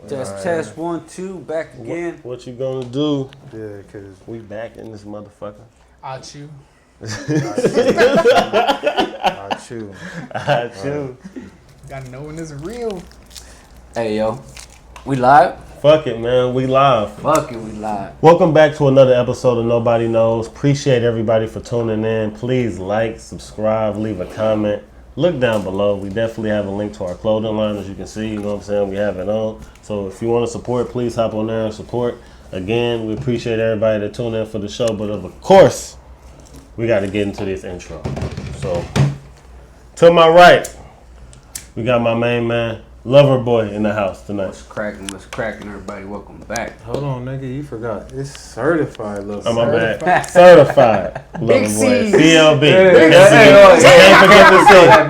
Test 1, 2, back again. What you gonna do? Yeah, cause we back in this motherfucker. I chew. I chew. I chew. Gotta know when it's real. Hey, yo. We live? Fuck it, man. We live. Fuck it, we live. Welcome back to another episode of Nobody Knows. Appreciate everybody for tuning in. Please like, subscribe, leave a comment. Look down below. We definitely have a link to our clothing line, as you can see. You know what I'm saying? We have it on. So if you want to support, please hop on there and support. Again, we appreciate everybody that tuned in for the show. But of course, we got to get into this intro. So, to my right, we got my main man, Loverboy, in the house tonight. What's cracking, everybody? Welcome back. Hold on, nigga, you forgot. It's certified, love. Oh, my bad. Certified Big Loverboy. C. CLB.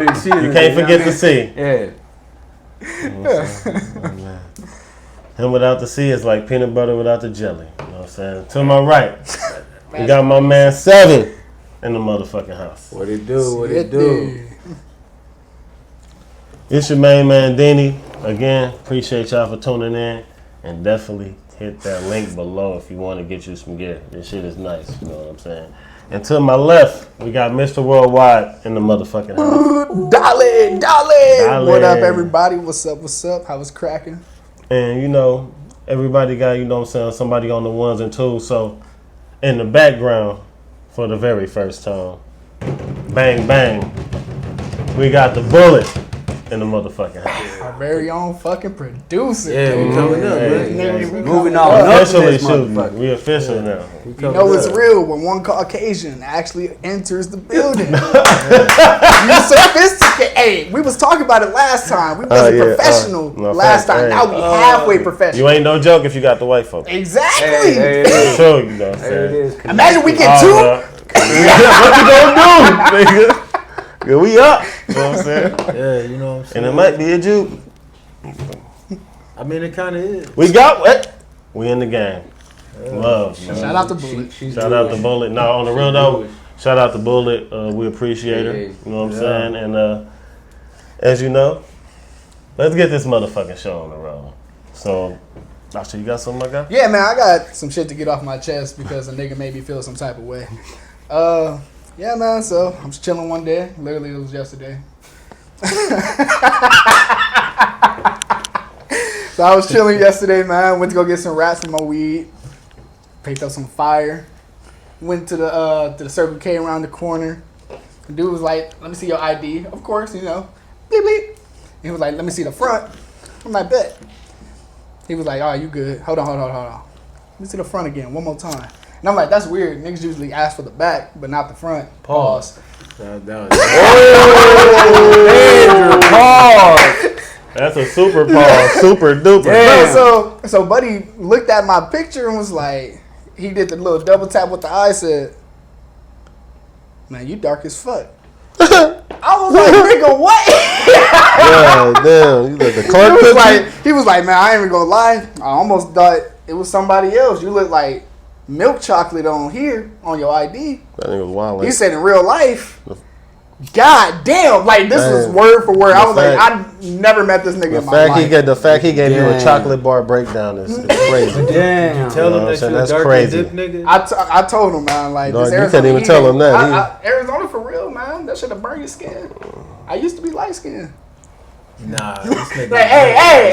Big C. You can't forget the C. Yeah. Him without the C is like peanut butter without the jelly. You know what I'm saying? To my right, we got my man Seven in the motherfucking house. What it do? What it do? It's your main man, Denny. Again, appreciate y'all for tuning in. And definitely hit that link below if you want to get you some gear. This shit is nice, you know what I'm saying? And to my left, we got Mr. Worldwide in the motherfucking house. Dolly. What up, everybody? What's up? How was cracking? And, you know, everybody got, you know what I'm saying, somebody on the ones and twos. So, in the background, for the very first time, bang, bang, we got the Bullet in the motherfucking house. Our very own fucking producer. Yeah, we coming up, man. Moving on up. Officially shooting. We official now. You know it's real when one Caucasian actually enters the building. You sophisticated. Hey, we was talking about it last time. We wasn't professional last time. Now we halfway professional. You ain't no joke if you got the white folks. Exactly. Hey, Show you know what I'm saying. Imagine we get two. What you gonna do, nigga? Yeah, we up. You know what I'm saying? Yeah, you know what I'm saying. And it might be a juke. I mean, it kind of is. We got what? We in the game. Love. Man. Shout out to Bullet. Shout out to Bullet. No, on the real though, shout out to Bullet. We appreciate her. You know what I'm saying? And as you know, let's get this motherfucking show on the road. So, Asha, you got something, my guy? Yeah, man, I got some shit to get off my chest because a nigga made me feel some type of way. Yeah, man, so I'm just chilling one day. Literally, it was yesterday. So I was chilling yesterday, man. Went to go get some wraps for my weed. Picked up some fire. Went to the Circle K around the corner. The dude was like, "Let me see your ID." Of course, you know. Bleep, bleep. He was like, "Let me see the front." I'm like, "Bet." He was like, "Oh, you good? Hold on. Let me see the front again, one more time." And I'm like, "That's weird. Niggas usually ask for the back, but not the front." Pause. Pause. That's a super pause, super duper. Bro, so buddy looked at my picture and was like, he did the little double tap with the eye, said, "Man, you dark as fuck." I was like, "Nigga, what?" Yeah, damn. You look the clerk he was like, "Man, I ain't even gonna lie. I almost thought it was somebody else. You look like milk chocolate on here on your ID." That nigga was wild. He said in real life, God damn, like this was word for word. I was like, I never met this nigga in my life. The fact he gave you a chocolate bar breakdown is crazy. Damn. Tell him that you're a dark dip nigga. I told him, man, like this Arizona. You can't even tell him that. Arizona for real, man. That should have burned your skin. I used to be light skinned. Nah, this nigga. Like, hey.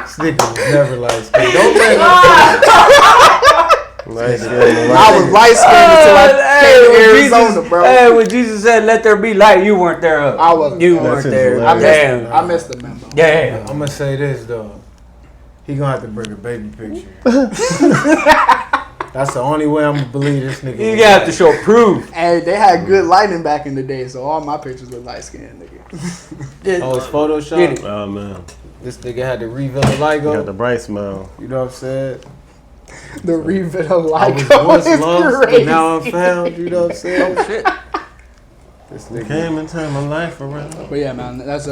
This nigga was never light skinned. Don't let him. I I was light skinned until I came to Arizona, bro. Hey, when Jesus said, "Let there be light," you weren't there. I wasn't. You weren't there. I missed the memo. Yeah. I'm gonna say this though. He gonna have to bring a baby picture. That's the only way I'm gonna believe this nigga. You have to show proof. Hey, they had good lighting back in the day, so all my pictures were light skinned, nigga. Oh, it's Photoshop? Oh, man. This nigga had to reveal the LIGO. You got the bright smile. You know what I'm saying? The reveal I was LIGO once is lost, crazy. but now I'm found. You know what I'm saying? Oh, shit. This nigga Came and turned my life around. But yeah, man, that's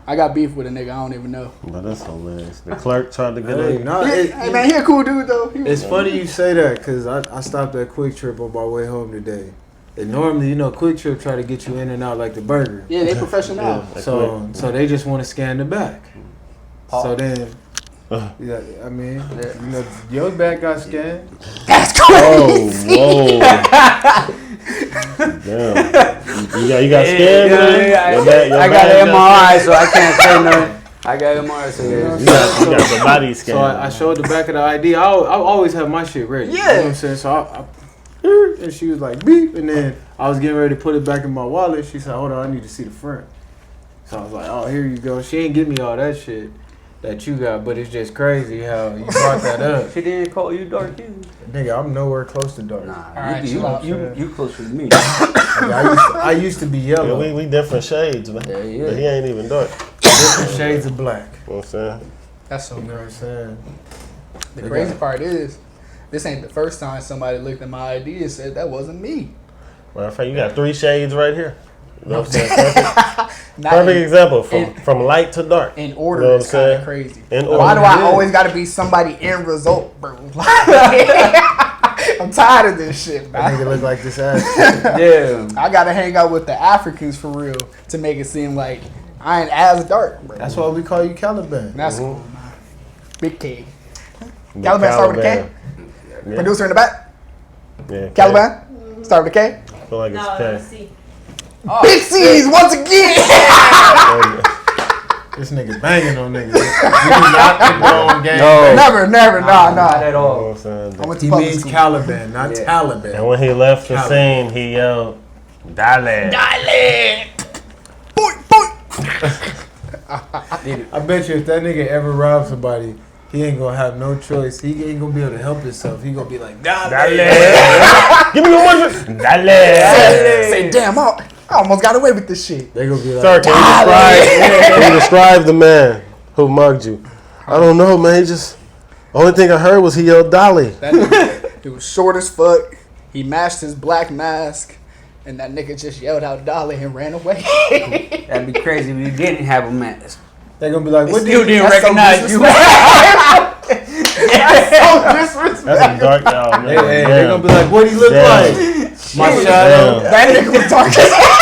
I got beef with a nigga I don't even know. But that's hilarious. The clerk tried to get Hey, in. nah, Hey man, he a cool dude though. It's funny you say that because I stopped at Quick Trip on my way home today. And normally, you know, Quick Trip try to get you in and out like the burger. Yeah, they professional. Yeah. So they just want to scan the back. Pause. So then, yeah, I mean, you know, your back got scanned. That's Oh, crazy. whoa. Damn. You got scared, man? I got an MRI, so I can't say nothing. I got MRI, so yeah. You got the body scan. So I showed the back of the ID. I always have my shit ready. Yeah. You know what I'm saying? So I and she was like, beep. And then I was getting ready to put it back in my wallet. She said, hold on, I need to see the front. So I was like, oh, here you go. She ain't give me all that shit that you got, but it's just crazy how you brought that up. She didn't call you dark, you? Nigga, I'm nowhere close to dark. Nah, Alright, you, chill out. you closer to me. I used to be yellow. Yeah, we different shades, man. Yeah, yeah. But he ain't even dark. Different shades of black. You know what I'm saying? That's so You know what I'm crazy. saying? The They crazy got- part is, this ain't the first time somebody looked at my ID and said that wasn't me. Matter of fact, you got 3 shades right here. You know what I'm saying? Perfect, Not perfect in, example in- from light to dark. in order. You know what It's I'm kind of saying? crazy. In Why order. do I Yeah. always got to be somebody end result, bro? I'm tired of this shit, That man. nigga look like this ass. Yeah. I gotta hang out with the Africans for real to make it seem like I ain't as dark, bro. That's why we call you Caliban. That's Mhm. cool, man. Big K. Big Caliban start with a K. Yeah. Producer in the back. Yeah, Caliban start with a K. I feel like it's No, K. let's see. Big C's once again. This nigga banging on niggas. We not the wrong game. No. Never, Not nah. at You know all. what I'm saying? I went to He public means school. Caliban, not Yeah. Taliban. And when he left the Caliban. scene, he yelled, Dale. Dale. Boy, boy. I bet you if that nigga ever robs somebody, he ain't gonna have no choice. He ain't gonna be able to help himself. He gonna be like, Dale. Dale. Give me your money. Dale. Say, damn, I almost got away with this shit. They gonna be Sir, like, can you describe the man who mugged you? I don't know, man. He just, only thing I heard was he yelled Dolly. That nigga, he was short as fuck. He matched his black mask, and that nigga just yelled out Dolly and ran away. That'd be crazy if you didn't have a mask. they gonna be like, what Still did didn't That's so recognize you. That's some dark y'all, man. Hey, they gonna be like, what he look Damn. like? My Damn. shadow. That nigga was dark as hell.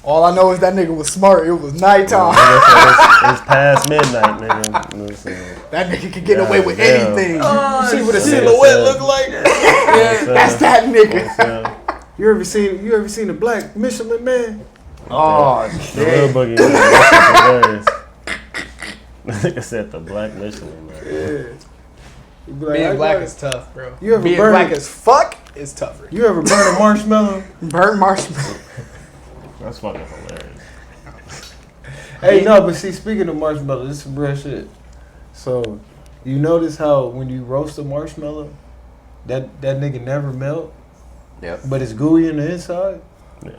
All I know is that nigga was smart. It was nighttime. It's past midnight, nigga. You know what I'm saying? That nigga could get away with Damn. anything. Oh, See what a shit. silhouette look like? That's that nigga. You ever seen a black Michelin man? Oh, The real shit. boogie man. That's hilarious. Nigga said the black Michelin, man. You be like, Being I black got- is tough, bro. You ever Being burn- black as fuck is tougher. You ever burn a marshmallow? Burnt marshmallow. That's fucking hilarious. Hey, no, but see, speaking of marshmallow, this is some real shit. So, you notice how when you roast a marshmallow, that nigga never melt, Yep. but it's gooey in the inside? Yeah.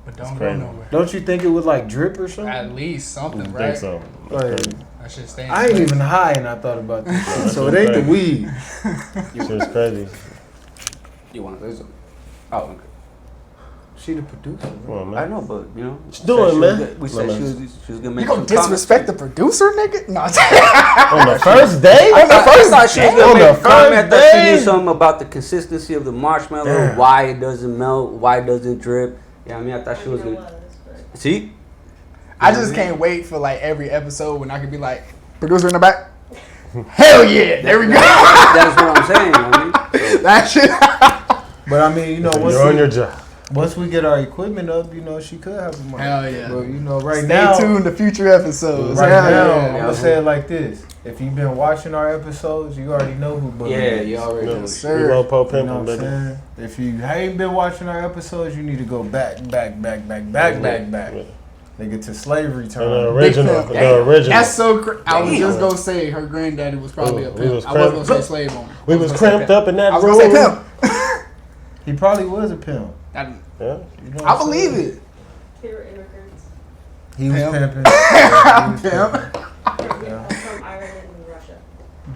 But It's don't go crazy. nowhere. Don't you think it would like drip or something? At least I something, think right? so. Like, That shit stay. I ain't even high and I thought about this shit. That's So it ain't the crazy. weed. Shit's crazy. You want to say something? Oh, okay. She the producer. Come Bro. on, I man. know, but you know. What you doing, man? We said No, she man. was gonna make You gonna some disrespect the producer, nigga? No. On the first day? On the first thought she was On gonna the make a comment. I thought she first knew day? something about the consistency of the marshmallow, Damn. why it doesn't melt, why it doesn't drip. Yeah, I mean, I thought she was There gonna. but- See? I just can't wait for like every episode when I could be like, producer in the back. Hell yeah! There we go. That's what I'm saying. I mean, That shit. But I mean, you know, You're on your job. once we get our equipment up, you know, she could have a mic. Hell yeah. But you know, right Stay now, tuned to future episodes. right Hell now, yeah. I'm gonna say it like this: if you've been watching our episodes, you already know who Boogie yeah, is. you already know. Yes, sir. We low po You know pimping, what I'm baby. saying? If you ain't been watching our episodes, you need to go back. Yeah. Nigga, to slavery And time. the original. Big The original. That's so crazy. I was Damn. just gonna say her granddaddy was probably a We pimp. was I wasn't gonna say cramped- slave owner. We was cramped up in that I was room. gonna say pimp. He probably was a pimp. I, Yeah. You know what I I'm believe saying? it. They were immigrants He was Pimp. pimping. Yeah, he was Pimp. pimping. Yeah. from Ireland and Russia.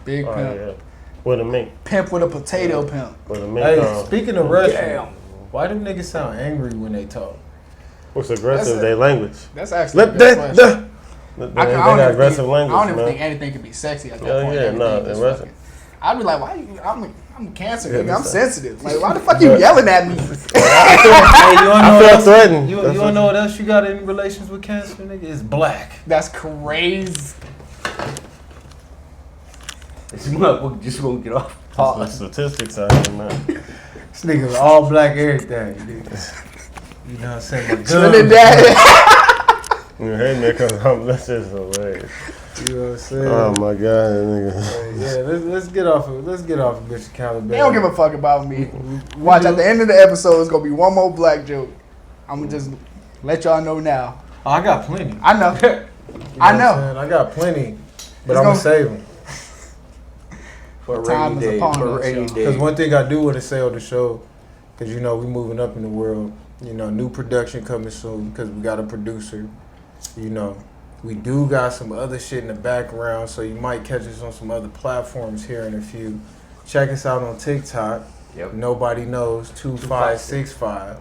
Big Oh, pimp. yeah. With a mink. Pimp with a potato pimp. With a mink. Hey, speaking of Russian, Damn. why do niggas sound angry when they talk? What's aggressive? That's Their language. That's actually a Let good that. question. They I got don't even aggressive think, language, I don't even man. think anything could be sexy at that Yeah, point. yeah, Everything no, is the rest- fucking- I'd be like, why you? I'm cancer, nigga. I'm sensitive. Like, why the fuck you yelling at me? Hey, you I wanna feel know threatened. you wanna know what else you got in relations with cancer, nigga? It's black. That's crazy. This motherfucker just won't get off. The Pause. statistics are in there. This nigga was all black everything, nigga. You know what I'm saying? Trinidad. You heard me come home. That's just hilarious. You know what I'm saying? Oh my god, nigga. Yeah, let's get off of Mr. Caliban. They don't give a fuck about me. Watch, at the end of the episode, it's gonna be one more black joke. I'm gonna just let y'all know now. Oh, I got plenty. I know. You know I what know. I'm saying? I got plenty, but It's I'm gonna gonna- save them. For Time rainy is day. upon For us, rainy y'all. day. Because one thing I do want to say on the show, because you know we moving up in the world. You know, new production coming soon because we got a producer. You know, we do got some other shit in the background, so you might catch us on some other platforms here in a few. Check us out on TikTok. Yep. Nobody knows 2565.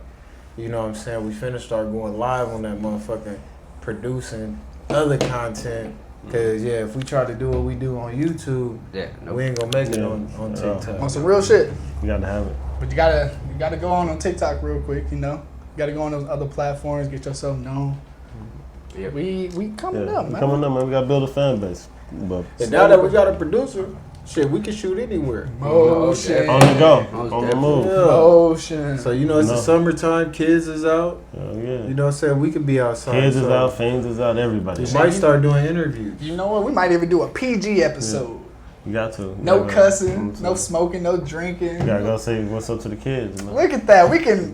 You know what I'm saying? We finna start going live on that motherfucking producing other content. Cause yeah, if we try to do what we do on YouTube, Yeah. we ain't gonna make it Yeah. on Yeah. TikTok. On some real shit. You gotta have it. But you gotta go on TikTok real quick, you know. You gotta go on those other platforms, get yourself known. Yep. We coming Yeah, up, we man. coming up, man. We gotta build a fan base. But And now that we got a producer, shit, we can shoot anywhere. Motion. on the go, Most on the definitely. move. Yeah. Motion. So you know it's the No. summertime, kids is out. Hell yeah. You know what I'm saying? We can be outside. Kids is so out, Fiends is out, everybody. We might start doing interviews. You know what? We might even do a PG episode. You got to. You No gotta- cussing, Mhm. no smoking, no drinking. You gotta go say what's up to the kids. You know? Look at that. We can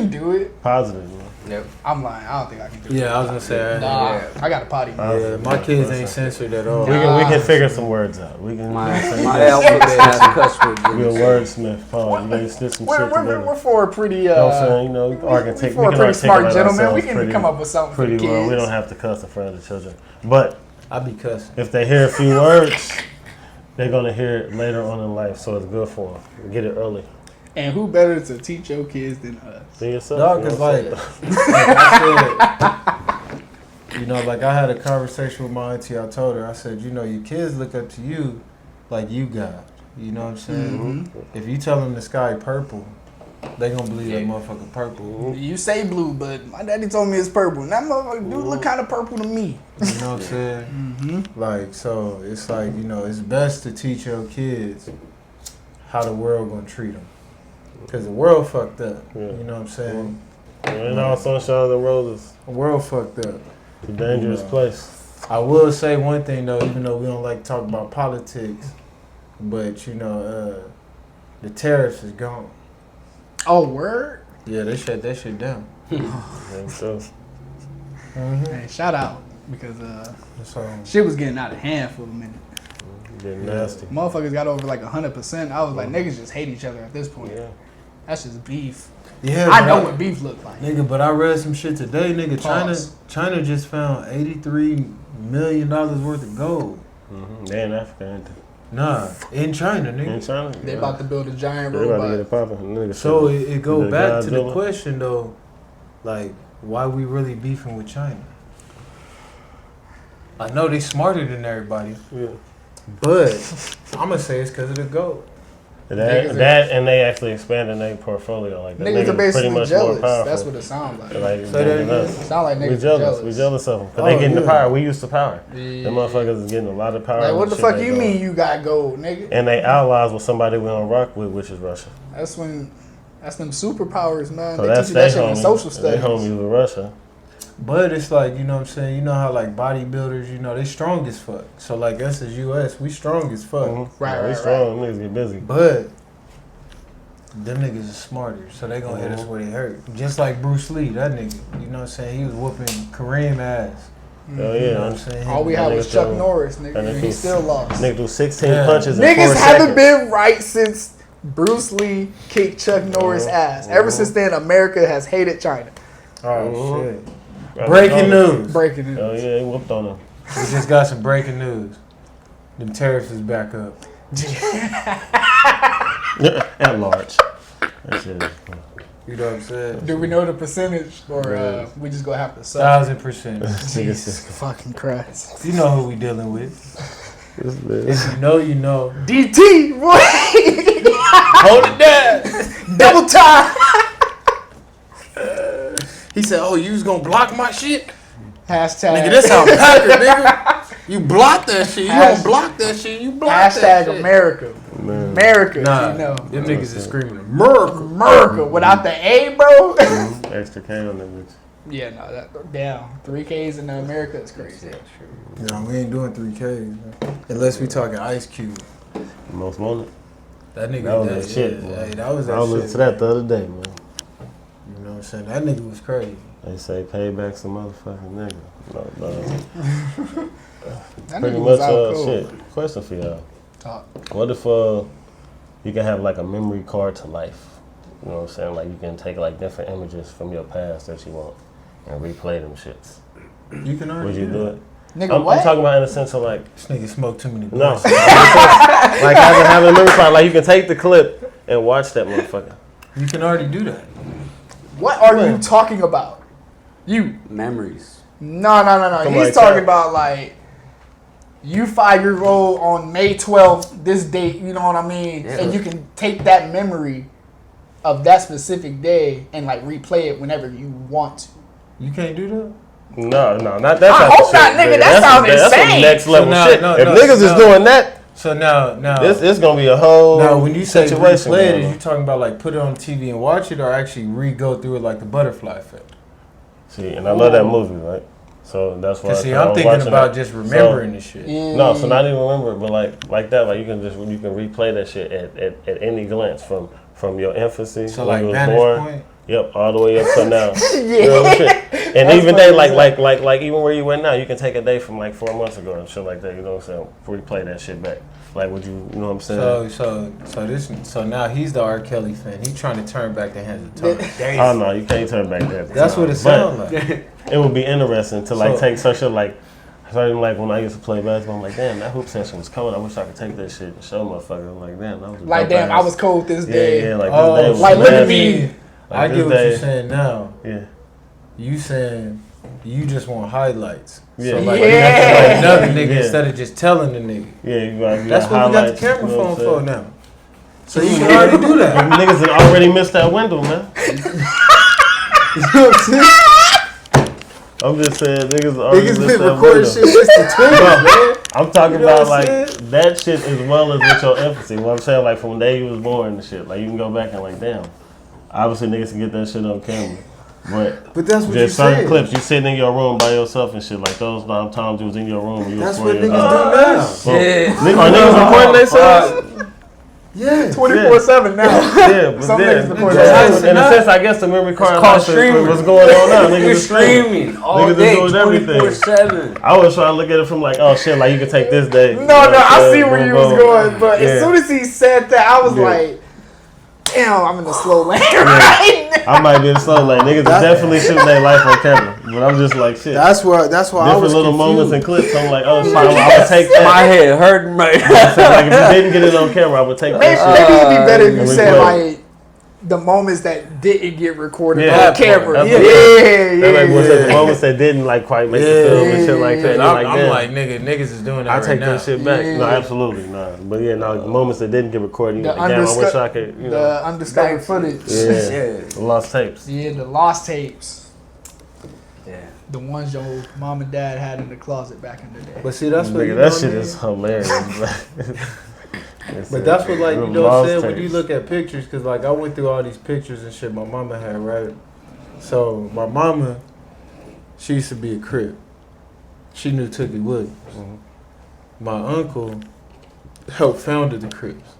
do it. Positive. You know? Yep. I'm lying. I don't think I can do it. Yeah, I was gonna say. Nah, Yeah. I got a potty. Yeah, my kids ain't censored at all. We can figure some words out. We can. My you know, my alphabet has cuss words in You're a it. wordsmith, Paul. You gotta stitch some shit We're together. for a pretty You know what I'm saying? You know, we we're can take. for We a can pretty smart articulate gentleman. We ourselves can pretty, come up with something pretty for the well. kids. We don't have to cuss in front of the children, but I be cussing. if they hear a few words, they're gonna hear it later on in life. So it's good for them. Get it early. And who better to teach your kids than us? Be yourself. No, you know cause what I'm like, saying? like I said, you know, like I had a conversation with my auntie. I told her, I said, you know, your kids look up to you like you God. You know what I'm saying? If you tell them the sky purple, they gonna believe that motherfucker purple. You say blue, but my daddy told me it's purple. And that motherfucker do look kind of purple to me. You know what I'm saying? Like, so it's like, you know, it's best to teach your kids how the world gonna treat them. Cause the world fucked up. Yeah. You know what I'm saying? Ain't all sunshine and roses. The world fucked up. It's a dangerous Yeah. place. I will say one thing though, even though we don't like to talk about politics, but you know, the tariffs is gone. Oh, word? Yeah, they shut that shit down. And so, Hey, shout out. Because So shit was getting out of hand for a minute. getting nasty. Motherfuckers got over like 100%. I was like, niggas just hate each other at this point. Yeah. That's just beef. yeah, I but know what beef look like. Nigga, but I read some shit today, nigga. Pause. China just found $83 million worth of gold. They in Africa, ain't they? Nah, in China, nigga. In China? They about to build a giant They about to get robot. it popping. Nigga, So shit. it go The back to the Godzilla. question though, like why we really beefing with China? I know they smarter than everybody, Yeah. but I'm gonna say it's because of the gold. That and they actually expanding their portfolio like that. Niggas are pretty basically much jealous. more powerful. That's what it sounds like. Like, Say that than again. us. Sound like We niggas jealous. We jealous of them. Cause Oh, they getting the yeah. power. We used to power. Yeah. Them motherfuckers is getting a lot of power. Like, with what the shit fuck they you doing. mean you got gold, nigga? And they allies with somebody we don't rock with, which is Russia. That's them superpowers, man. So They that's teach you that their shit in homie. social They studies. homies with Russia. But it's like, you know what I'm saying? You know how like bodybuilders, you know, they strong as fuck. So like us as US, we strong as fuck. Right, We right, strong. Niggas get busy. But them niggas is smarter, so they gonna hit us where they hurt. Just like Bruce Lee, that nigga. You know what I'm saying? He was whooping Kareem ass. Hell You know yeah. what I'm saying? All we That had was nigga Chuck threw- Norris, that nigga. nigga And he threw- still lost. Nigga do 16 Yeah. punches in 4 Niggas seconds. haven't been right since Bruce Lee kicked Chuck Norris' ass. Ever since then, America has hated China. Oh shit. Right. Breaking news. Breaking it. Hell yeah, he whooped on him. We just got some breaking news. Them tariffs is back up. At large. That shit is You know what I'm saying? Do we know the percentage, or we just gonna have to suck? 1,000%. Jesus fucking Christ! You know who we dealing with. This bitch. If you know, you know. DT, boy. Hold it down. Double time. He said, "Oh, you was gonna block my shit, Hashtag. nigga? This how Packer, nigga. You block that shit. You don't block that shit. You block that Hashtag shit." America. Man. America. Nah, You know. them niggas is screaming America. America without the A, bro. Extra K on that bitch. Yeah, no, that down 3Ks in America is crazy. No, we ain't doing 3Ks, man. Unless we talking Ice Cube. Most wanted. That nigga, That was that shit, yeah, boy. hey, that was I that was shit. listening to that the other day, man. You know what I'm saying? That nigga was crazy. They say pay back some motherfucking nigga. No. That Pretty nigga much was out cold. shit. Question for y'all. Talk. What if you can have like a memory card to life? You know what I'm saying? Like you can take like different images from your past that you want and replay them shits. You can already Would you do it? Nigga, I'm what? talking about in the sense of like This nigga smoked too many no, blunts. like having a memory card. Like you can take the clip and watch that motherfucker. You can already do that. What are you talking about? You. Memories. No. Come He's like talking that. about like you 5-year-old on May 12th, this date, you know what I mean? Yeah. And you can take that memory of that specific day and like replay it whenever you want to. You can't do that? No, not that. I type of hope shit, not, nigga. That That's sounds That's insane. some next level So now- shit. no, if no, niggas is no. doing that, So now, it's gonna be a whole now when you say situation. replay it, going is on. you talking about like put it on TV and watch it, or actually re-go through it like the butterfly effect? See, and I love that movie, right? So that's why. Cause see, I I'm was thinking watching about it. just remembering this shit. Yeah. No, so not even remember it, but like that, like you can replay that shit at any glance from your infancy, So when like you was vantage born, point. yep, all the way up to now. Yeah. You know what I'm saying? And That's even funny they as like even where you went now, you can take a day from like 4 months ago and shit like that. You know what I'm saying? Replay that shit back. Like would you know what I'm saying? So now he's the R. Kelly fan. He trying to turn back the hands of time. Oh no, you can't turn back that. That's what it sounds like. It would be interesting to like So- take such a like. Starting like when I used to play basketball, I'm like, damn, that hoop session was cold. I wish I could take that shit and show motherfuckers. I'm like, damn, that was a Like, dope damn, ass. I was cold this day. Yeah, like Oh, this day was like, look at nasty. me. Like, I this get what day- you're saying now. Yeah, You saying you just want highlights. Yeah. So like Yeah. you have to like another nigga Yeah. instead of just telling the nigga. yeah, you got That's what we got the highlights, camera you know phone what I'm for saying? now. So you can already do that. Them niggas had already missed that window, man. You know what I'm saying? I'm just saying, niggas already Niggas missed been that recording window. shit since the 20s, man. I'm talking You know about what like I'm saying? that shit as well as with your infancy. What I'm saying, like from the day you was born and shit. Like you can go back and like, damn. Obviously, niggas can get that shit on camera, but That's what you just certain said. clips, you sitting in your room by yourself and shit. Like those times you was in your room. And you That's was what 4 years niggas old. do now. Shit. Are niggas recording themselves? Yeah. 24/7 now. Yeah, but Some then, niggas record in that. a sense, I guess the memory card called also streaming. what's going on now. Niggas You're is streaming. streaming all Niggas is day, doing everything. 24/7. I was trying to look at it from like, oh shit, like you can take this day. No, I see where you was Boom, boom. going, but Yeah. as soon as he said that, I was Yeah. like, damn, I'm in the slow lane right now. I might be in the slow lane. Niggas is definitely shooting their life on camera, but I'm just like shit. That's why I Different was little confused. moments and clips. I'm like, oh shit, I would take that. My head hurting right So, like if you didn't get it on camera, I would take Maybe, that shit. maybe it'd be better if you and said replay. like the moments that didn't get recorded Yeah, on that camera. part. Yeah, That's yeah, like was the yeah. moments that didn't like quite make the Yeah, film and shit like that. And You're I'm damn. like, niggas is doing that I right take now. that shit back. Yeah. No, absolutely not. But yeah, no, the moments that didn't get recorded, The you're like, damn, I wish I could, you know. the undiscovered footage. Yeah, Yeah. the lost tapes. Yeah, the lost tapes. Yeah. The ones your mom and dad had in the closet back in the day. But see, that's what Nigga, you that know shit what I is mean? hilarious. But that's what, like, you Them know what I'm lost saying? When you tapes. look at pictures, because, like, I went through all these pictures and shit my mama had, right? So, my mama, she used to be a Crip. She knew Tookie Williams. My uncle helped founded the Crips.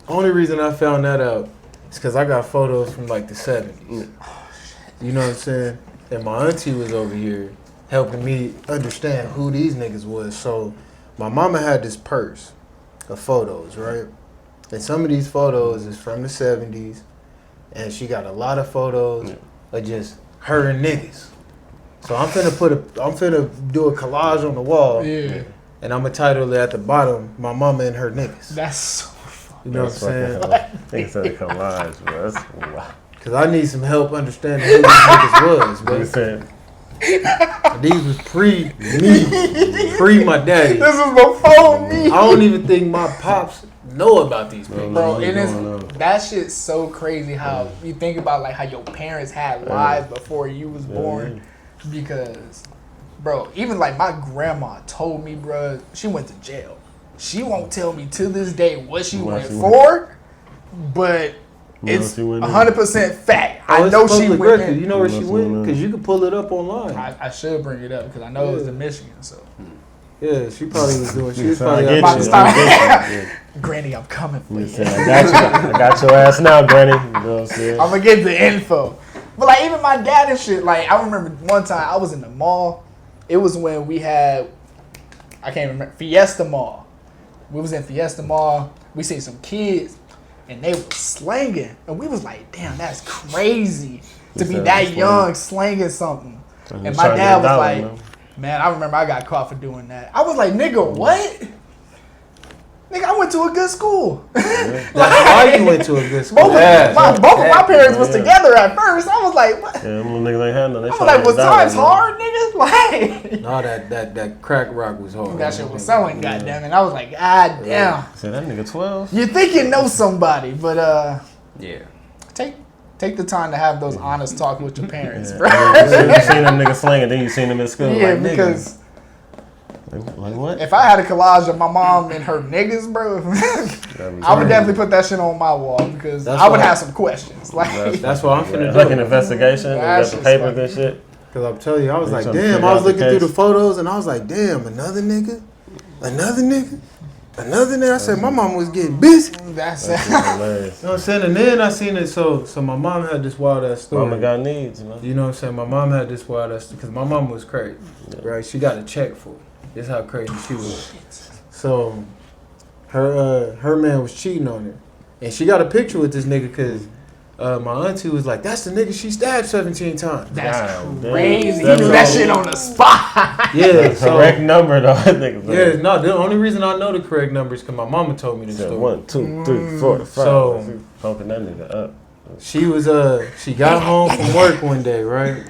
Only reason I found that out is because I got photos from, like, the 70s. You know what I'm saying? And my auntie was over here helping me understand who these niggas was. So, my mama had this purse of photos, right? And some of these photos is from the 70s, and she got a lot of photos of just her and niggas. So I'm finna do a collage on the wall, Yeah, and I'm gonna title it at the bottom, "My Mama and Her Niggas." that's so fun. You know what I'm saying? Niggas said a collage, bro. That's wow. Cause I need some help understanding who these niggas was, Nigga bro. said, These was pre me, pre my daddy. This was before me. I don't even think my pops know about these pictures. Bro, What's and going on? it's, that shit's so crazy how you think about like how your parents had lives before you was born. Because, bro, even like my grandma told me, bro, she went to jail. She won't tell me to this day what she went for, but it's 100% fact. I know she went in. You know where she went? Because you can pull it up online. I should bring it up because I know it was in Michigan. So Yeah, she probably was doing. She was So I probably get out you. there. Granny, I'm coming for you. Listen, I got your ass now, Granny. You know what I'm saying? I'm gonna get the info. But like even my dad and shit, like I remember one time I was in the mall. It was when we had, I can't remember, Fiesta Mall. We was in Fiesta Mall. We seen some kids and they were slanging. And we was like, damn, that's crazy to be that young slanging something. And my dad was like, man, I remember I got caught for doing that. I was like, nigga, what? Nigga, I went to a good school. That's why you went to a good school. Both of my parents was together at first. I was like, what? Yeah, them little niggas ain't had nothing. I was like, was times hard, nigga? Like, No, that crack rock was hard. that shit was selling, goddamn it. I was like, god damn. Say that nigga 12. You think you know somebody, but Yeah. take the time to have those honest talks with your parents, bro. You seen them niggas slinging, then you seen them in school. Yeah, like, because like what? if I had a collage of my mom and her niggas, bro, I would definitely put that shit on my wall because I would have some questions. Like, That's what I'm finna like do. an investigation. You got the papers and shit. Cause I'm telling you, I was They like, trying to damn. figure I was out the looking through case. the photos and I was like, damn, another nigga. I said, my mom was getting busy. You know that's Hilarious. what I'm saying? And then I seen it. So my mom had this wild ass story. Mama got needs, man. You know what I'm saying? My mom had this wild ass because my mom was crazy, right? She got a check for it. This how crazy she was. So her man was cheating on her, and she got a picture with this nigga because my auntie was like, "That's the nigga she stabbed 17 times." that's God damn. crazy. He That's knew that all- shit on the spot. Yeah, so Correct number though. I think. yeah, no. The only reason I know the correct number is because my mama told me this story. 1, 2, 3, 4, 5. So- Pumping that nigga up. She was she got home from work one day, right?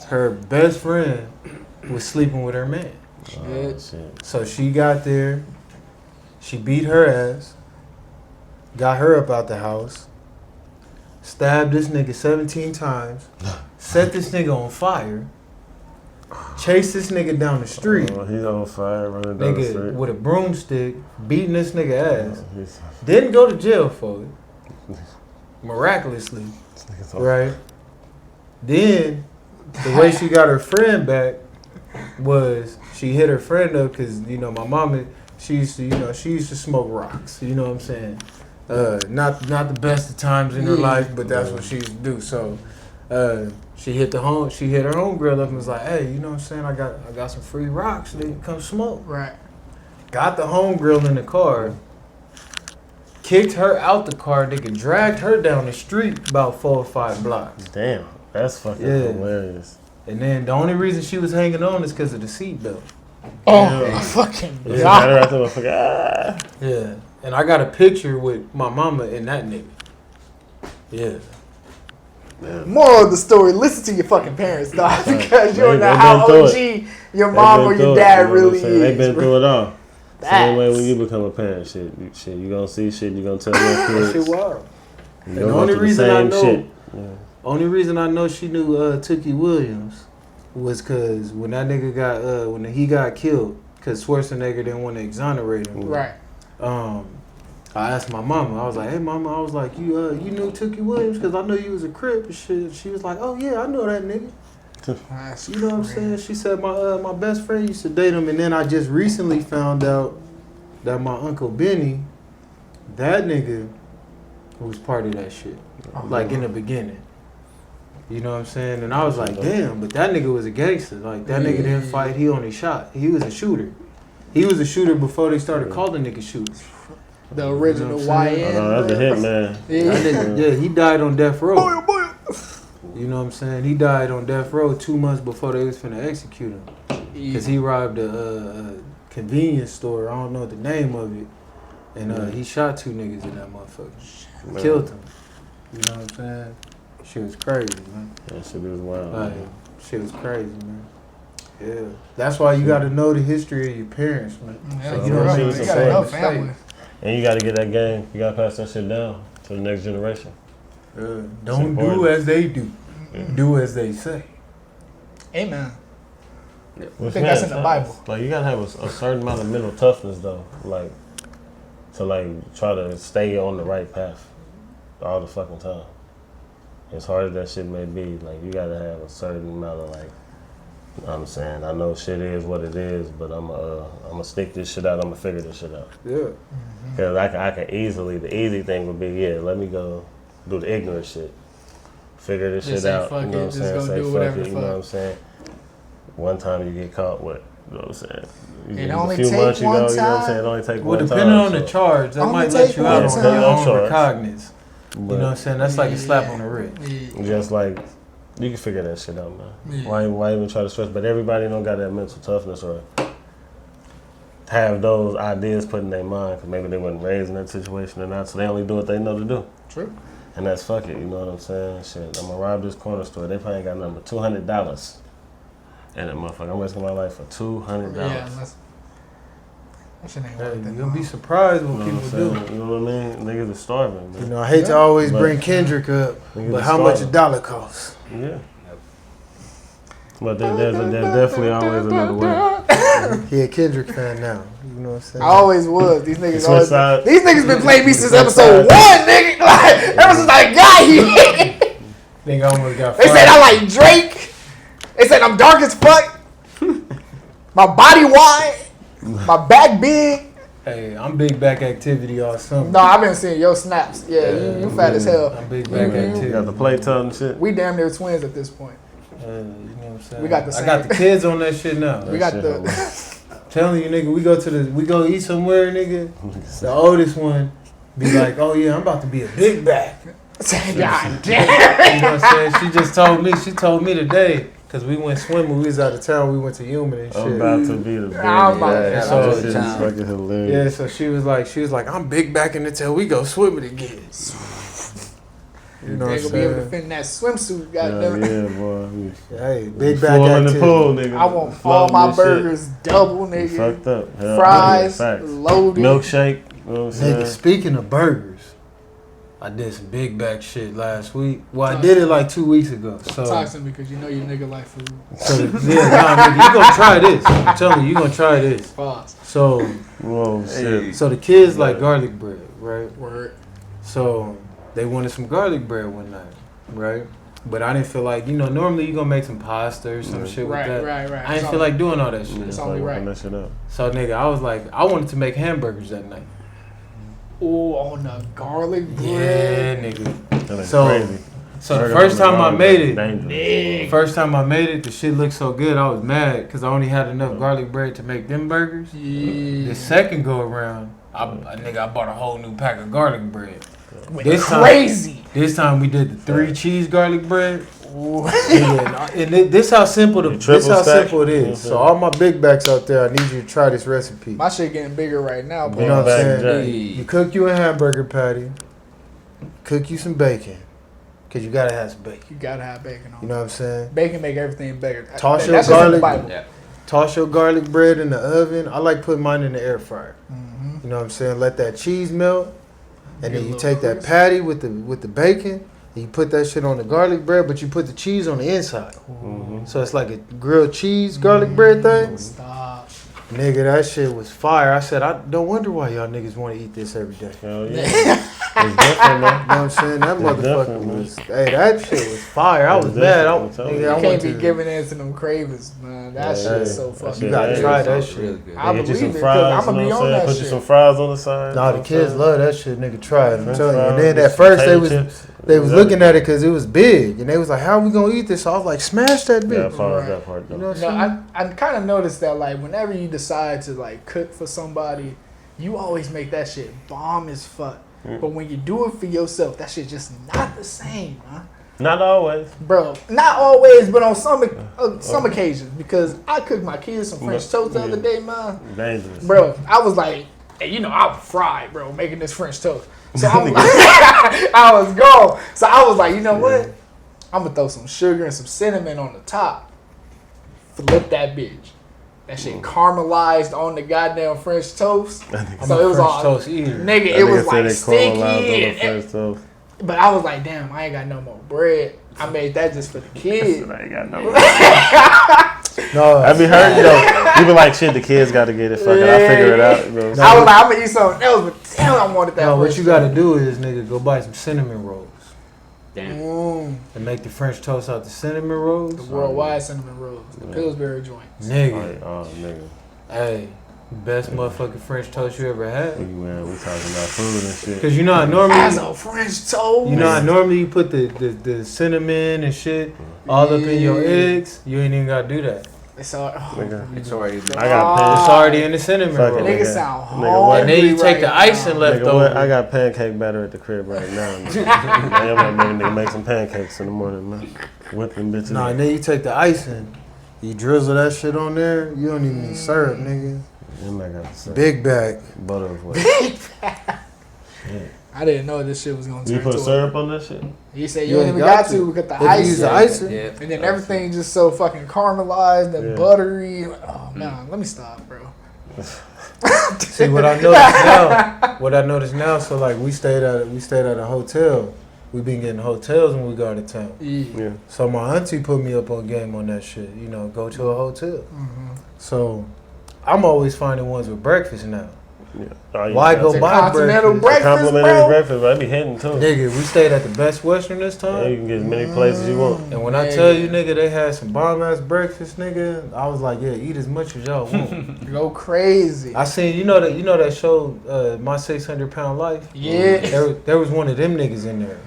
Her best friend was sleeping with her man. Oh, shit. So she got there, she beat her ass, got her up out the house, stabbed this nigga 17 times, set this nigga on fire, chased this nigga down the street, Oh, he's on fire running down the nigga street. with a broomstick, beating this nigga ass, He's- didn't go to jail for it, miraculously, he's on- right? Then, the way she got her friend back was she hit her friend up because, you know, my mama, she used to smoke rocks, you know what I'm saying? Not the best of times in her life, but that's what she used to do. So she hit her homegirl up and was like, hey, you know what I'm saying? I got some free rocks, nigga, come smoke. Right. Got the homegirl in the car, kicked her out the car, nigga, dragged her down the street about 4 or 5 blocks. Damn, that's fucking Yeah. hilarious. And then the only reason she was hanging on is because of the seatbelt. Oh, Yeah. fucking Yeah. God. Got her out there, motherfucker. Ah. Yeah. And I got a picture with my mama and that nigga. Yeah. Moral of the story: listen to your fucking parents, dog, because you don't know They how been through OG your mom or They been your through it, dad you know what I'm really saying? They is. been bro. through it all. Same way when Facts. you become a parent, you gonna see shit, you gonna tell your That kids. shit wild. You And gonna the go only through reason I same know- shit. Only reason I know she knew Tookie Williams was because when that nigga got when he got killed, because Schwarzenegger didn't want to exonerate him. Right. I asked my mama. I was like, "Hey, mama," I was like, "You knew Tookie Williams because I know you was a Crip and shit." She was like, "Oh yeah, I know that nigga." That's You know what I'm saying? She said my best friend used to date him, and then I just recently found out that my uncle Benny, that nigga, was part of that shit. Like in the beginning. You know what I'm saying? And I was like, damn, but that nigga was a gangster. Like that nigga didn't fight, he only shot. He was a shooter. He was a shooter before they started calling niggas shooters. The original You know what I'm YN. Oh, that's a hit, man. That Yeah. nigga, yeah, he died on death row. Boy, boy. You know what I'm saying? He died on death row 2 months before they was finna execute him. Because he robbed a convenience store. I don't know the name of it. And he shot 2 niggas in that motherfucker. Killed him. You know what I'm saying? Shit was crazy, man. That shit is wild. Like, man. Shit was crazy, man. Yeah. That's why you got to know the history of your parents, man. Yeah, So, you real know, shit you was gotta know important. family. And you got to get that game. You got to pass that shit down to the next generation. Don't do important. as they do. Yeah. Do as they say. Amen. Which, think that's in the Bible. Like, you got to have a certain amount of mental toughness, though. Like, to, like, try to stay on the right path all the fucking time. As hard as that shit may be, like, you got to have a certain amount of, like, you know what I'm saying? I know shit is what it is, but I'm gonna stick this shit out. I'm gonna figure this shit out. Yeah. Because I can easily, the easy thing would be, yeah, let me go do the ignorant shit. Figure this Just shit say out. fuck You know it, what I'm just saying? go Say do fuck whatever it, the you know what I'm fuck. saying? One time you get caught, what? You know what I'm saying? It A only few take months you one go, you know what I'm time. saying? It only take Well, one time. depending on the so- charge, they Only might let take you one out on time. your own Charge. recognizance. but You know what I'm saying? That's like a slap on the wrist. Yeah. just like, you can figure that shit out, man. Yeah. Why even try to stress? But everybody don't got that mental toughness or have those ideas put in their mind because maybe they weren't raised in that situation or not, so they only do what they know to do. True. And that's fuck it, you know what I'm saying? Shit, I'm gonna rob this corner store. They probably ain't got nothing but $200. And that motherfucker, I'm risking my life for $200. Yeah, that shit ain't Hey, worth it. you'll be surprised You what know people what do. I'm saying? You know what I mean? Niggas are starving, man. You know, I hate to always But- bring Kendrick up, Niggas but is how much a starving. dollar costs? Yeah. But there's definitely always another way. He a Kendrick fan now. You know what I'm saying? I always was. These niggas Switch always. sides. These niggas been playing me since Switch episode sides. 1, nigga. Like, ever since I got here. Think I almost got They fired. said I like Drake. They said I'm dark as fuck. My body wide. My back big. Hey, I'm big back activity all summer. No, I've been seeing your snaps. Yeah, you fat as hell. I'm big back You- activity. You got the playtime and shit. We damn near twins at this point. You know what I'm saying? We got the I got same- the kids on that shit now. We got shit the. Telling you, nigga, we go eat somewhere, nigga. The oldest one be like, oh yeah, I'm about to be a big back. God damn. You know what I'm saying? She told me today, cause we went swimming, we was out of town, we went to Human and shit. I'm about to be the big I'm about guy. to- So- This shit is fucking hilarious. Yeah, so she was like, I'm big backing until we go swimming again. You know They what gonna I'm be able to saying? fit in that swimsuit, Yeah, goddamn it. yeah, boy. Hey, We big back fall in the activity. pool, nigga. I want all Floating my this shit. burgers double, We nigga. fucked up. Hell, Fries, facts. loaded. Milkshake. You know what I'm saying? Nigga, speaking of burgers, I did some big back shit last week. Well, I did it like 2 weeks ago. So, Talk to me because you know you nigga like food. nigga, you gonna try this. I'm telling you, you gonna try this. Pause. So, Whoa, shit. so the kids like garlic bread, right? Word. So they wanted some garlic bread one night, right? But I didn't feel like, normally you gonna make some pasta or some shit with Right, that. right. I didn't feel like doing all that shit. It's only right. That shit up. So nigga, I was like, I wanted to make hamburgers that night. Oh, on the garlic Yeah, bread. nigga. That ain't So- crazy. So the Burger first on the time I garlic made bread, it, dangerous. first time I made it, the shit looked so good. I was mad because I only had enough garlic bread to make them burgers. Yeah. The second go around, I bought a whole new pack of garlic bread. Went This time- crazy. This time we did the 3 cheese garlic bread. Ooh. This how simple You triple this how stack? simple it is. So all my big backs out there, I need you to try this recipe. My shit getting bigger right now, You know bro. what I'm Back saying? jack. You cook you a hamburger patty, cook you some bacon, cause you gotta have some bacon. You gotta have bacon on. You know what I'm saying? Bacon make everything better. Toss your That's just in the garlic- Bible. Yeah. Toss your garlic bread in the oven. I like putting mine in the air fryer. Mhm. You know what I'm saying? Let that cheese melt, and Get a then you little take that crisp. patty with the bacon, and you put that shit on the garlic bread, but you put the cheese on the inside. Mhm. So it's like a grilled cheese garlic bread thing. Stop. Nigga, that shit was fire. I said, I don't wonder why y'all niggas want to eat this every day. Hell yeah. It's different, man. You know what I'm saying? That It's motherfucker different, man. was. Hey, that shit was fire. I It's was mad. I, different, I'm telling nigga, you. I You can't went be to. giving in to them cravings, man. That Yeah, shit is yeah. so That fucking. shit You gotta is. try that Sounds shit. really good. I They get you believe some it, 'cause fries, I'ma you know be what on I'm saying? that Put shit. you some fries on the side. Nah, you the know what kids I'm love that shit. Nigga, try it. I'm French telling you. And fries, then at some first potato chips. they was looking at it because it was big, and they was like, "How we gonna eat this?" So I was like, "Smash that Yeah, bitch." as far as Right. that part, You though. know what No, I'm saying? I kind of noticed that like whenever you decide to like cook for somebody, you always make that shit bomb as fuck. Mm. But when you do it for yourself, that shit just not the same, huh? Not always. Bro, not always, but on some occasions. Because I cooked my kids some French toast the other day, man. Dangerous. Bro, I was like, hey, I'm fried, bro, making this French toast. So I was like, I was gone. So I was like, you know what? I'm gonna throw some sugar and some cinnamon on the top. Flip that bitch. That shit caramelized on the goddamn French toast. I'm So a it was French all toast eater. nigga. That It nigga was said like they sticky. caramelized on the and- French toast. But I was like, damn, I ain't got no more bread. I made that just for the kids. I ain't got no. No, I be hurt though. You be like, shit, the kids got to get it. Fuck it, I figure it out. You know what I'm saying? I was like, I'm gonna eat something else, but damn, I wanted that. no, what French you got to toast. do is, nigga, go buy some cinnamon rolls Mm, and make the French toast out the cinnamon rolls. the worldwide cinnamon rolls, the Pillsbury joints. Nigga, Like, oh, nigga. hey, best motherfucking French toast you ever We, had. man, we talking about food and shit. Cause you know how normally, As a French toast. you know how normally you put the cinnamon and shit all up in your eggs. You ain't even gotta do that. It's all, Nigga. It's already done. I got Ah. It's already in the cinnamon Fuck it, roll. nigga. nigga sound Nigga, what? And then you hungry take the right icing now. left Nigga, what? over. I got pancake batter at the crib right now. Man. I'm gonna nigga make some pancakes in the morning, man. Whip them bitches. Nah, and then you take the icing, you drizzle that shit on there. You don't even need syrup, nigga. I'm not gonna say. Big bag. Butter of what? I didn't know this shit was gonna turn You put into syrup on that shit? He said You you ain't don't even got got to. to because the If you ice. use the icing. Yeah. And then everything just so fucking caramelized and Yeah. buttery. Oh man, let me stop, bro. See what I noticed now. What I noticed now. So like we stayed at a hotel. We been getting hotels when we go out of town. Yeah. Yeah. So my auntie put me up on game on that shit. You know, go to a hotel. Mm-hmm. So I'm always finding ones with breakfast now. Yeah. Oh, yeah. Why go The buy continental breakfast? breakfast, Complimentary bro. breakfast, but I be hitting too. Nigga, we stayed at the Best Western this Yeah, time. you can get as many places you want. And when I tell you, nigga, they had some bomb ass breakfast, nigga, I was like, yeah, eat as much as y'all want. Go crazy. I seen, you know that show, My 600 Pound Life. Yeah. There was one of them niggas in there.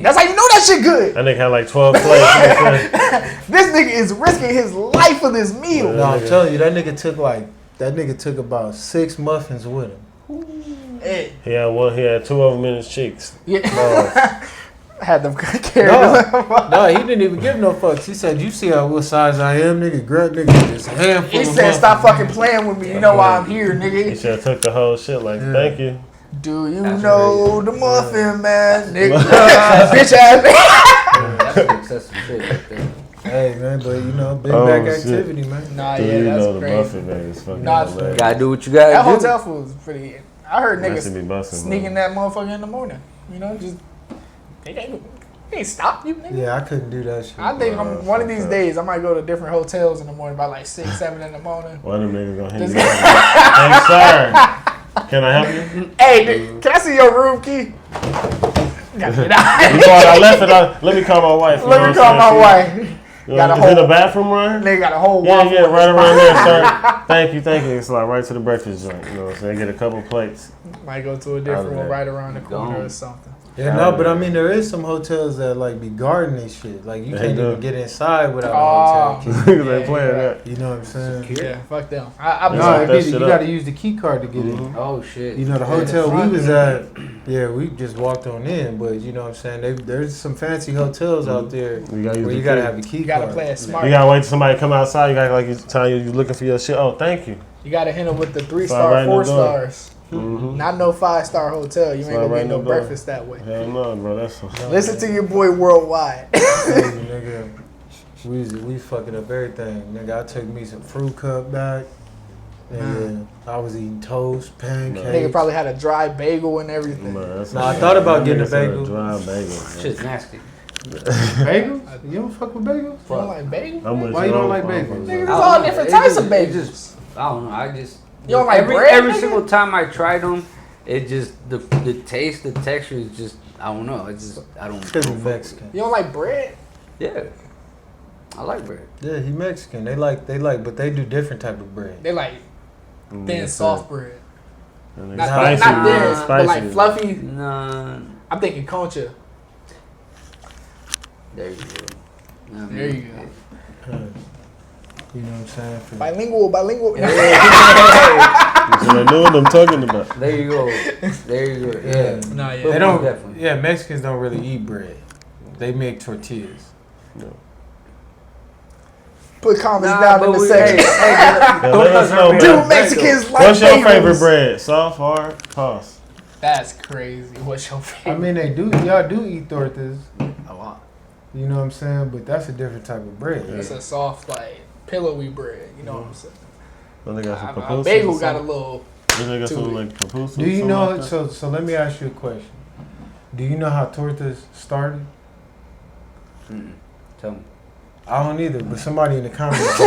That's how you know that shit good. That nigga had like 12 plates. This nigga is risking his life for this meal. No, I'm telling you, that nigga took about 6 muffins with him. Hey. He had 2 of them in his cheeks. Yeah. No, Had them carried. no, he didn't even give no fucks. He said, "You see what size I am, nigga? Grab nigga this handful." He of said, muffins." "Stop fucking playing with me. You know why I'm here, He nigga." should have took the whole shit like, Yeah. thank you. Do you That's know the muffin man, nigga? Bitch ass. That's some excessive shit right there. Hey man, but you know, big Oh, back shit. activity, man. Nah, Do yeah, you that's know the crazy. Buffett man is fucking Nah, hilarious. Gotta do what you gotta That do. hotel food is pretty. I heard That should niggas be busting, sneaking bro. that motherfucker in the morning. You know, just they ain't stop you, nigga. Yeah, I couldn't do that shit. I think one of these fuck days I might go to different hotels in the morning by like 6, 7 in the morning. One of them niggas gonna hit Just- you. Hey, sir, can I help you? Hey, dude, can I see your room key? Gotta get out. You thought I left it on? Let me call my wife. Let me call my wife. You Got a know, is it whole- the bathroom right? They got a whole Yeah, waffle yeah, in right this around there, sir. Thank you. It's like right to the breakfast joint. You know what I'm saying? Get a couple plates. spot. Might go to a different one there. right around the corner Gone. or something. Yeah, no, but I mean, there is some hotels that like be guarding this shit. Like you They can't do. even get inside without Oh. a hotel key. Niggas Yeah, ain't playing you're that. You know what I'm saying? Yeah, fuck them. I've been No, Lock that you shit up. got to use the key card to get in. Mhm. Oh shit. You know, the Yeah, hotel we front. was at, yeah, we just walked on in, but you know what I'm saying? There's some fancy hotels out there You gotta use where the you got to key. have a key you gotta card. play it smart. You gotta wait till somebody come outside. You gotta like you telling you looking for your shit. Oh, thank you. You gotta hit them with the 3 Slide right star, in the 4 door. stars. Mm-hmm. Not no 5-star hotel. You ain't Slide gonna right get in no the door. breakfast that way. Hell no, bro. That's Listen to your boy Worldwide. Hey, nigga, we fucking up everything. Nigga, I took me some fruit cup back. And I was eating toast, pancakes. Nigga probably had a dry bagel and everything. Man, that's Nah, I thought about getting a Nigga said bagel. Dry bagel. Man. Shit's nasty. Bagels? You don't fuck with bagels? You don't like bagel? I'm with Why you don't on like phone, bagels? bro. Nigga, I there's don't all know. different It types just- of it bagels. just- I don't know. I just You don't like every, bread, every nigga? single time I tried them, it just the taste, the texture is just I don't know. It's just I don't. Because he's Mexican. You don't like bread? Yeah, I like bread. Yeah, he Mexican. They like, but they do different type of bread. They like Mm, thin, yes, soft sir. bread. And Not, it's not spicy, thin, man. but Spicy. like fluffy. Nah, I'm thinking concha. there you go. I mean, There you go. You know what I'm saying? For- Bilingual. So I know what I'm talking about. There you go. There you go. Yeah. Nah, yeah. They don't. Definitely. Yeah, Mexicans don't really eat bread. They make tortillas. Put comments Nah, down but in the we- section. Yeah, Don't let us know, touch Do man. Mexicans like What's your bagels? favorite bread? Soft, hard, toss. That's crazy. What's your I favorite? mean, y'all do eat tortas. A lot. You know what I'm saying? But that's a different type of bread. It's a soft, like pillowy bread. You know what I'm saying? Well, they got some A pupusas. bagel got a little. They got to some it. like pupusas. Do you something know? like that? So let me ask you a question. Do you know how tortas started? Tell me. I don't either, but somebody in the comments.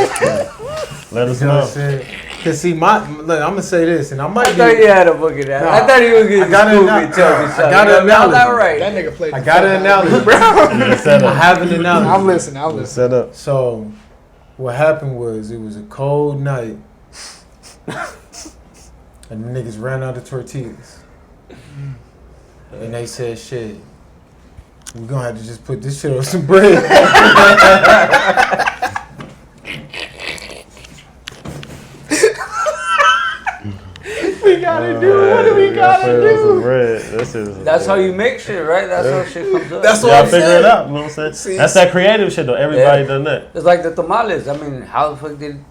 Let us You know what I'm know. saying? Cause see, look, I'm gonna say this, and I might I be. thought you had a fucking ass. Nah, I thought you were I gonna got scoop an me, analogy. tell me I something. got an I'm not analogy. right. That nigga played. I the got fuck an out of analogy, me. bro. Yeah, set I up. have an analogy. I'm listening. I'm listening. Set up. So, what happened was it was a cold night, and the niggas ran out of tortillas, and they said, "Shit, we're gonna have to just put this shit on some bread." We gotta do. What do we gotta do? That's how you make shit, right? That's how shit comes up. That's what Y'all I'm figure saying. it out. You know what I'm saying? See? That's that creative shit though. Everybody Yeah. done that. It's like the tamales. I mean, how the fuck did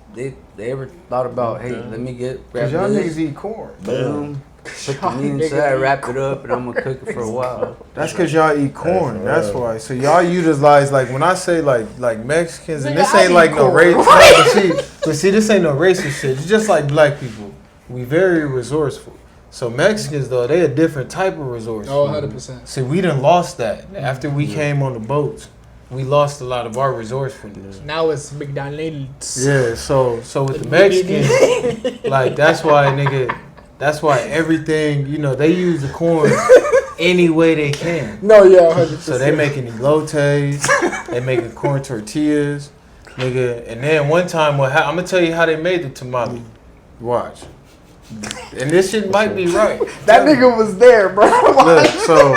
they ever thought about, hey, let me grab Cause y'all this, niggas eat corn. boom, put the meat niggas inside, eat wrap it up, and I'm gonna cook it for a while. That's cause y'all eat corn. That's That's right. why. So y'all utilize like when I say like Mexicans, and Nigga, this I ain't eat like no corn. race. But see, this ain't no racist shit. It's just like black people. We very resourceful. So Mexicans though, they a different type of resourceful. Oh, 100%. See, we done lost that after we came on the boats. We lost a lot of our resourcefulness. Now it's McDonald's. Yeah. So with the Mexicans, like that's why everything, you know, they use the corn any way they can. No, yeah, 100%. So they making elotes, they making corn tortillas, nigga. And then one time, I'm gonna tell you how they made the tamale. Watch. And this shit might be right. That nigga was there, bro. Look, so,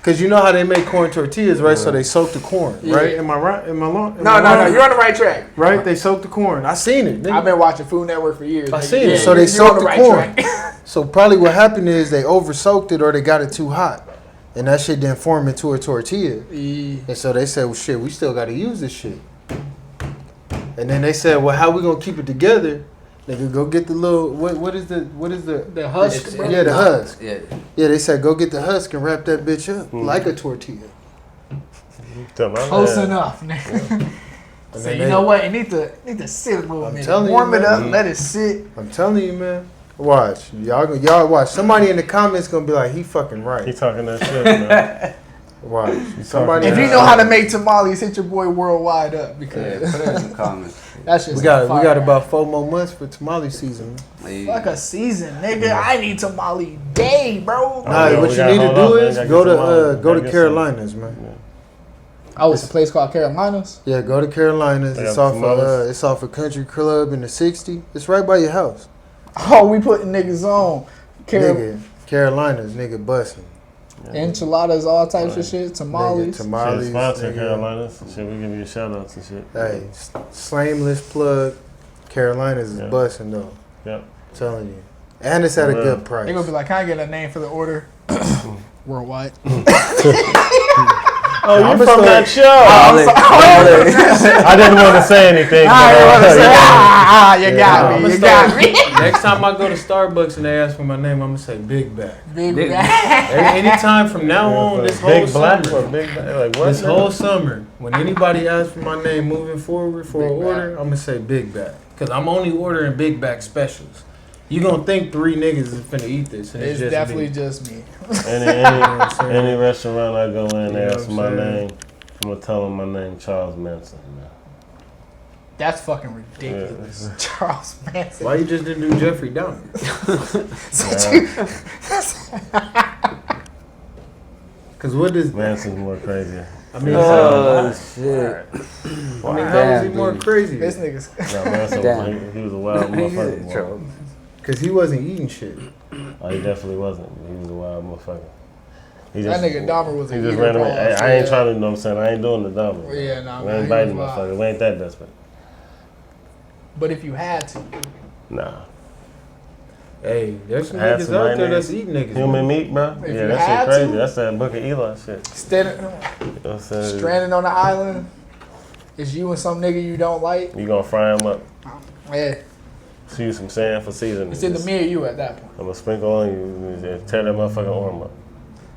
cause you know how they make corn tortillas, right? So they soak the corn, right? Yeah. Am I right? Am I wrong? No, you're on the right track. Right? They soak the corn. I seen it. Nigga. I've been watching Food Network for years. I nigga. seen it. Yeah, So they you're soaked on the right corn. track. So probably what happened is they over soaked it or they got it too hot, and that shit didn't form into a tortilla. Yeah. And so they said, well, shit, we still got to use this shit. And then they said, well, how we gonna keep it together? Nigga, go get the little what is the The husk, It's- bro. yeah, the husk. Yeah. Yeah, they said go get the husk and wrap that bitch up like a tortilla. Close enough, nigga. And So then you they- know what? It need to sit a little I'm minute. telling you, Warm it man. up. Let it sit. I'm telling you, man. Watch, y'all watch. Somebody in the comments gonna be like, he fucking He right. talking that shit, man. Watch. Somebody. If you know how to make tamales, hit your boy Worldwide up Yeah, because put it in the comments. that's just we got about 4 more months for tamale season. Hey, like a season, nigga. I need tamale day, bro. Nah, yeah, what we you gotta need to hold do on, man. is Gotta go get some to wine. go Gotta to get Carolinas, man. Oh, it's a place called Carolinas. Yeah, go to Carolinas. They It's have off tamales? it's off a country club in the 60. It's right by your house. Oh, we putting niggas on. Nigga, Carolinas, nigga busting. Enchiladas, all types of shit. Nigga, Tamales. Shit, tamales. sponsor nigga. Carolinas. Shit, we give you shout outs and shit. Hey, shameless plug. Carolinas is Yeah. busting though. Yep. Telling you. And it's at a Yeah. good price. They gonna be like, can I get a name for the order? Worldwide. Oh, you I'ma from start- that show? Darkolate. I didn't want to say anything. I but, didn't want to say, you Yeah, got I'ma me, you start- got me. Next time I go to Starbucks and they ask for my name, I'm gonna say Big Back. Big Big- guy. Anytime from now on, this whole big black summer, or big black? Like what? this whole summer, when anybody asks for my name moving forward for Big an order, I'm gonna say Big Back. Cause I'm only ordering Big Back specials. You gonna think 3 niggas is finna eat this, and It's just definitely me. just me. Any restaurant I go in, they You know ask what for I'm my saying? name. I'm gonna tell them my name, Charles Manson. Man. That's fucking ridiculous. Charles Manson. Why you just didn't do Jeffrey Dahmer? Cause what does Manson's more crazy. I mean? Oh shit! I mean, how is he Damn, more dude. crazy? This nigga's. No, Manson, Damn. he was a wild motherfucker. boy. Trouble. Cause he wasn't eating shit. Oh, he definitely wasn't. He was a wild motherfucker. He That nigga Dahmer was a He just eater, ran away. pause, I ain't yeah. trying to, you know what I'm saying? I ain't doing the Dahmer. Yeah, nah, We man, ain't he biting was wild. motherfucker. We ain't that desperate. But if you had to, Nah. Hey, there's some Had niggas some out there mayonnaise. that's eating niggas. Human man. meat, bro? If Yeah, you that had shit crazy. to. That's that Book of Eli shit. standing, You know what I'm saying? stranded on the island, it's you and some nigga you don't like. You gonna fry them up. Yeah, See some sand for seasoning. it's either me or you at that point. I'm gonna sprinkle on you and tear that motherfucking arm up.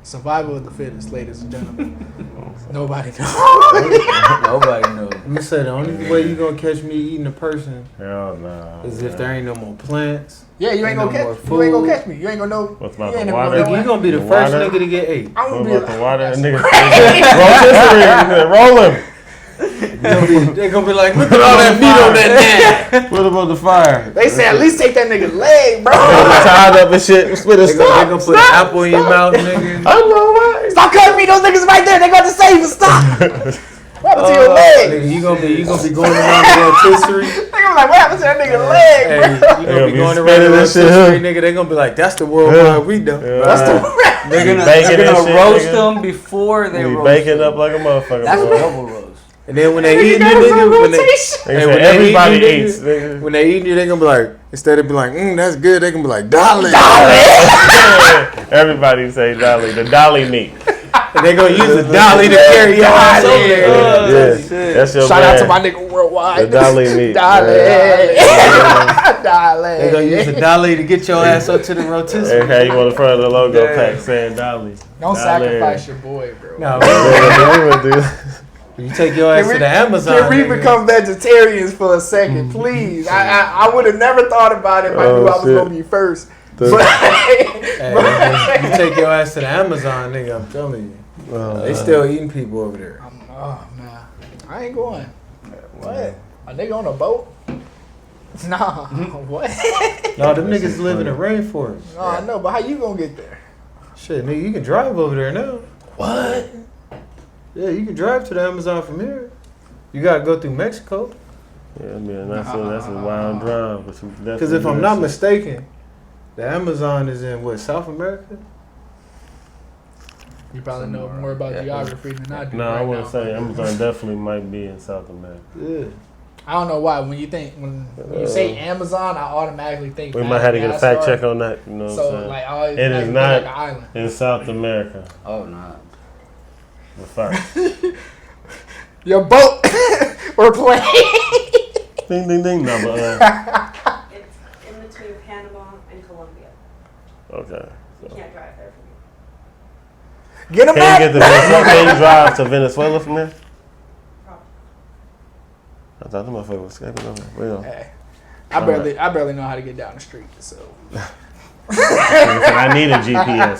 Survival of the fittest, ladies and gentlemen. Nobody knows. Nobody knows. Let me say the only way you gonna catch me eating a person Hell no. is if there ain't no more plants. Yeah, you ain't no gonna more catch. You ain't gonna food. catch me. You ain't gonna know. What about you ain't the never water? gonna know Nigga, you gonna be the The first water? nigga to get ate. I'm What gonna be about the water? that's Nigga, crazy. roll him. They gonna be like, look at all that meat on that man. What about the fire? They say at least take that nigga's leg, bro. Tied up and shit. Spit it. They gonna put an apple in your mouth, nigga. I know, right? Stop cutting me. Those niggas right there. They got to save us. Stop. What happened to your leg? Nigga, you gonna be going around the rotisserie. Nigga was like, what happened to that nigga's leg, Hey, bro? you They gonna gonna be be going around spinning the that shit, rotisserie, huh? nigga. They gonna be like, that's the worldwide we do. That's the They're gonna, Baking they're that gonna shit, roast nigga. them before they We roast baking them. up like a motherfucker. That's a boy. double roast. And then when they nigga eating got you, us on nigga, when they, rotation. They Hey, say when they everybody eat you, eats, nigga. when they eating you, they gonna be like, instead of be like, that's good, they gonna be like, dolly. Everybody say dolly. The dolly meat. And they gonna use the dolly to carry your ass over there. Yeah, that's your Shout out to brand. my nigga worldwide. The dolly meat. Dolly. Yeah. Dolly. They gonna use the dolly to get your ass up to the rotisserie. Hey, how you on the front of the logo Yeah. pack saying dolly? Don't Dolly. sacrifice your boy, bro. No, Yeah, we would do. you take your ass to the Amazon. Can we nigga. become vegetarians for a second, please? I would have never thought about it if I Oh, knew I was shit. gonna be first. The- But Hey, you take your ass to the Amazon, nigga. I'm telling you, Oh, they still eating people over there. oh man, I ain't going. What? A nigga on a boat? Nah. What? No, them That shit niggas live in the funny. rainforest. No, I know, but how you gonna get there? Shit, nigga, you can drive over there now. What? Yeah, you can drive to the Amazon from here. You gotta go through Mexico. Yeah, man, that's a wild drive. But you Because definitely if I'm do not that mistaken, the Amazon is in what, South America? You probably know more about Yeah. geography than I shit. do. No, I right wouldn't now. say Amazon definitely might be in South America. Yeah. I don't know why. When you say Amazon, I automatically think. We might have to get a fact check on that. You know what So I'm saying? like, I always It is think not- like an island. In South America, Oh no. the first. Your boat or plane. Ding ding ding. No, but It's in between Panama and Colombia. okay. You So. can't drive there from here. Get him Can back. you get to Venezuela? Can you drive to Venezuela from there? Probably. I thought the motherfucker was escaping over there. Well, Hey, I barely know how to get down the street. So I need a GPS.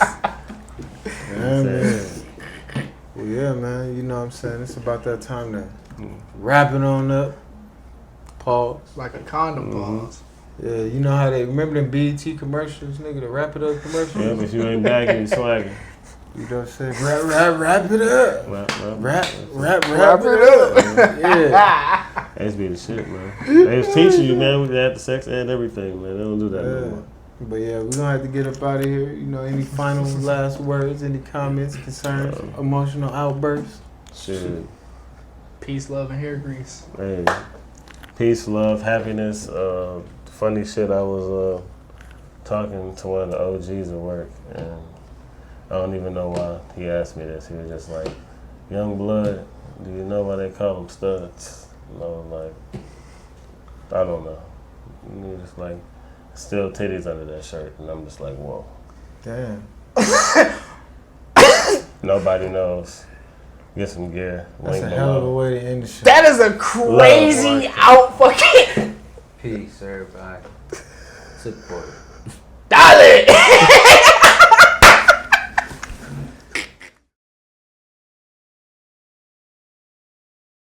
Yeah, man. Well, yeah, man. You know what I'm saying? It's about that time to wrap it on up. Pause. like a condom pause. Yeah, you know how they remember them BET commercials, nigga, the wrap it up commercials? Yeah, but you ain't bagging, you swagging. You know what I'm saying? Wrap it up. Wrap it up. Yeah. That used to be the shit, man. They was teaching you, man. We had the sex and everything, man. They don't do that no Yeah. more. But yeah, we're gonna have to get up out of here. You know, any final last words, any comments, concerns, emotional outbursts? Shit. Peace, love, and hair grease. Hey, peace, love, happiness. Funny shit. I was talking to one of the OGs at work, and I don't even know why he asked me this. He was just like, "Young blood, do you know why they call them studs?" And I was like, "I don't know." And he was just like, "Still titties under that shirt," and I'm just like, "Whoa." Damn. Nobody knows. Get some gear. That's Link a hell of a below. way to end the show. That is a crazy Love, out fucking. Peace, everybody. Support. Dale.